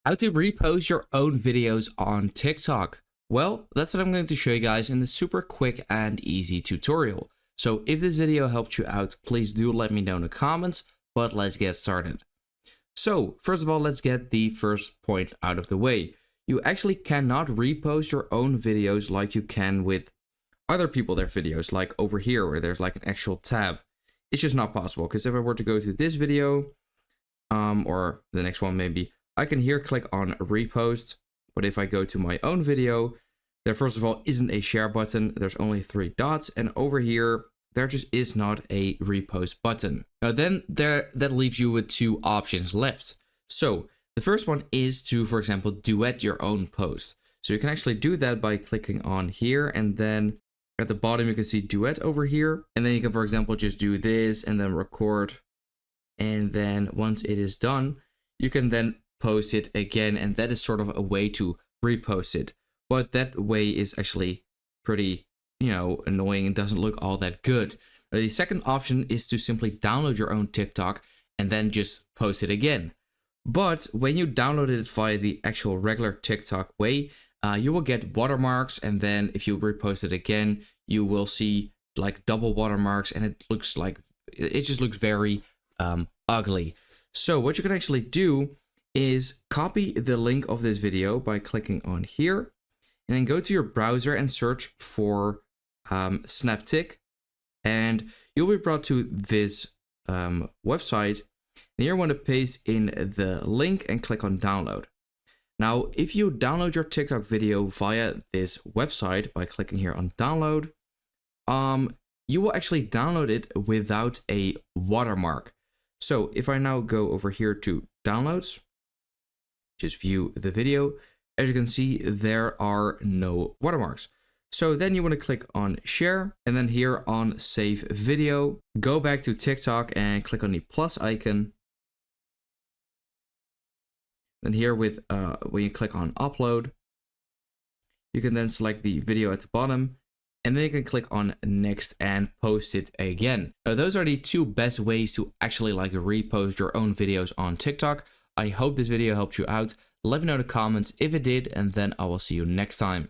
How to repost your own videos on TikTok. Well, that's what I'm going to show you guys in this super quick and easy tutorial. So if this video helped you out, please do let me know in the comments, but let's get started. So first of all, let's get the first point out of the way. You actually cannot repost your own videos like you can with other people their videos, like over here where there's like an actual tab. It's just not possible, because if I were to go to this video, or the next one maybe, I can here click on repost, but if I go to my own video, there first of all isn't a share button, there's only 3 dots, and over here, there just is not a repost button. Now then, that leaves you with 2 options left. So the first one is to, for example, duet your own post. So you can actually do that by clicking on here, and then at the bottom you can see duet over here, and then you can, for example, just do this and then record, and then once it is done, you can then post it again, and that is sort of a way to repost it. But that way is actually pretty, annoying and doesn't look all that good. The second option is to simply download your own TikTok and then just post it again. But when you download it via the actual regular TikTok way, you will get watermarks, and then if you repost it again, you will see like double watermarks, and it just looks very ugly. So what you can actually do is copy the link of this video by clicking on here, and then go to your browser and search for Snaptic, and you'll be brought to this website. And here you want to paste in the link and click on download. Now, if you download your TikTok video via this website by clicking here on download, you will actually download it without a watermark. So if I now go over here to downloads, just view the video, as you can see, there are no watermarks. So then you want to click on share, and then here on save video, go back to TikTok and click on the plus icon. Then here with when you click on upload, you can then select the video at the bottom, and then you can click on next and post it again. Now those are the 2 best ways to actually repost your own videos on TikTok. I hope this video helped you out. Let me know in the comments if it did, and then I will see you next time.